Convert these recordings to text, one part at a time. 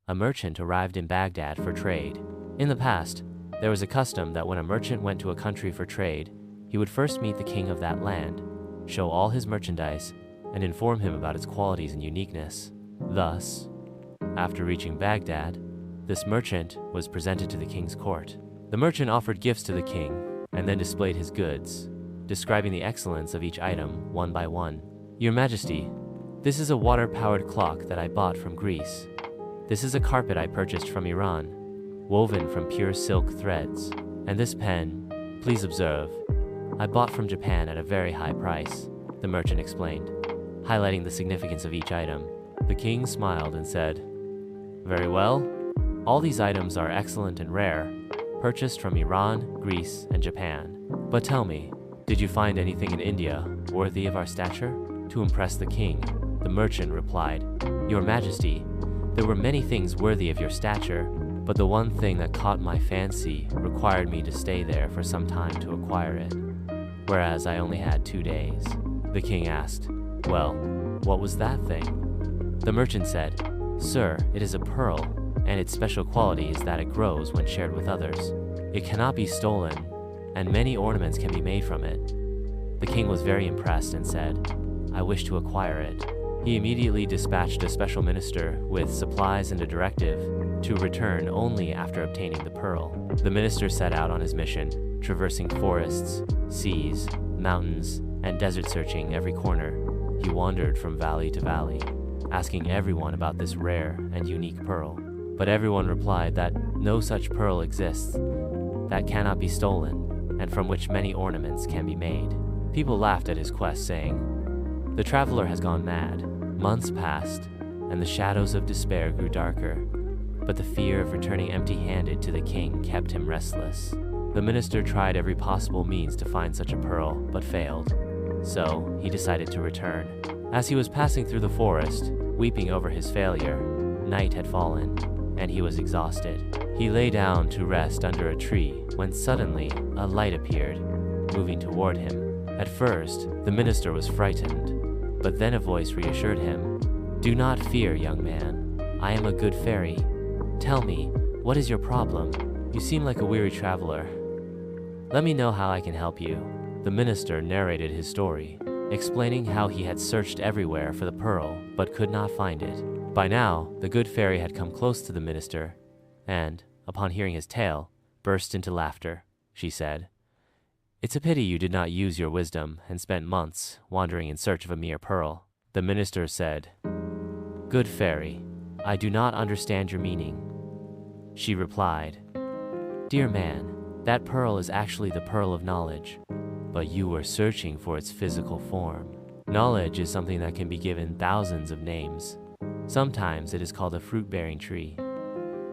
a merchant arrived in Baghdad for trade. In the past, there was a custom that when a merchant went to a country for trade, he would first meet the king of that land, show all his merchandise, and inform him about its qualities and uniqueness. Thus, after reaching Baghdad, this merchant was presented to the king's court. The merchant offered gifts to the king and then displayed his goods, describing the excellence of each item one by one. "Your Majesty, this is a water-powered clock that I bought from Greece. This is a carpet I purchased from Iran, woven from pure silk threads. And this pen, please observe, I bought from Japan at a very high price," the merchant explained, highlighting the significance of each item. The king smiled and said, "Very well. All these items are excellent and rare, purchased from Iran, Greece, and Japan. But tell me, did you find anything in India worthy of our stature?" To impress the king, the merchant replied, "Your Majesty, there were many things worthy of your stature, but the one thing that caught my fancy required me to stay there for some time to acquire it, whereas I only had 2 days." The king asked, "Well, what was that thing?" The merchant said, "Sir, it is a pearl, and its special quality is that it grows when shared with others. It cannot be stolen, and many ornaments can be made from it." The king was very impressed and said, "I wish to acquire it." He immediately dispatched a special minister with supplies and a directive to return only after obtaining the pearl. The minister set out on his mission, traversing forests, seas, mountains, and desert, searching every corner. He wandered from valley to valley, asking everyone about this rare and unique pearl. But everyone replied that no such pearl exists, that cannot be stolen, and from which many ornaments can be made. People laughed at his quest, saying, "The traveler has gone mad." Months passed, and the shadows of despair grew darker, but the fear of returning empty-handed to the king kept him restless. The minister tried every possible means to find such a pearl, but failed. So he decided to return. As he was passing through the forest, weeping over his failure, night had fallen, and he was exhausted. He lay down to rest under a tree when suddenly a light appeared, moving toward him. At first, the minister was frightened, but then a voice reassured him. "Do not fear, young man. I am a good fairy. Tell me, what is your problem? You seem like a weary traveler. Let me know how I can help you." The minister narrated his story, explaining how he had searched everywhere for the pearl but could not find it. By now, the good fairy had come close to the minister and, upon hearing his tale, burst into laughter. She said, "It's a pity you did not use your wisdom and spent months wandering in search of a mere pearl." The minister said, "Good fairy, I do not understand your meaning." She replied, "Dear man, that pearl is actually the pearl of knowledge, but you were searching for its physical form. Knowledge is something that can be given thousands of names. Sometimes it is called a fruit-bearing tree,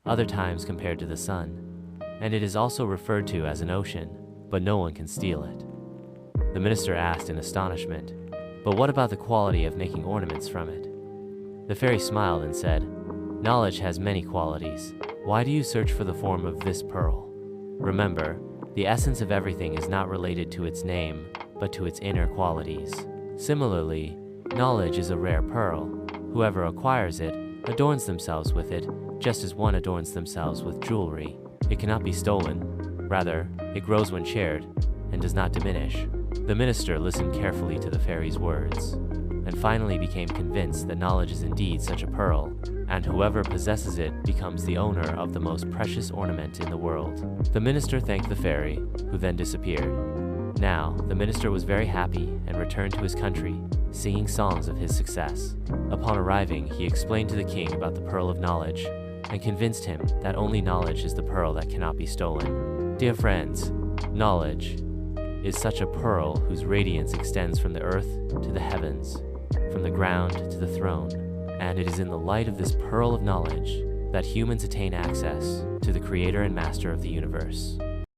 other times compared to the sun, and it is also referred to as an ocean, but no one can steal it." The minister asked in astonishment, "But what about the quality of making ornaments from it?" The fairy smiled and said, "Knowledge has many qualities. Why do you search for the form of this pearl? Remember, the essence of everything is not related to its name, but to its inner qualities. Similarly, knowledge is a rare pearl. Whoever acquires it adorns themselves with it, just as one adorns themselves with jewelry. It cannot be stolen. Rather, it grows when shared and does not diminish." The minister listened carefully to the fairy's words and finally became convinced that knowledge is indeed such a pearl, and whoever possesses it becomes the owner of the most precious ornament in the world. The minister thanked the fairy, who then disappeared. Now, the minister was very happy and returned to his country, singing songs of his success. Upon arriving, he explained to the king about the pearl of knowledge and convinced him that only knowledge is the pearl that cannot be stolen. Dear friends, knowledge is such a pearl whose radiance extends from the earth to the heavens, from the ground to the throne, and it is in the light of this pearl of knowledge that humans attain access to the creator and master of the universe.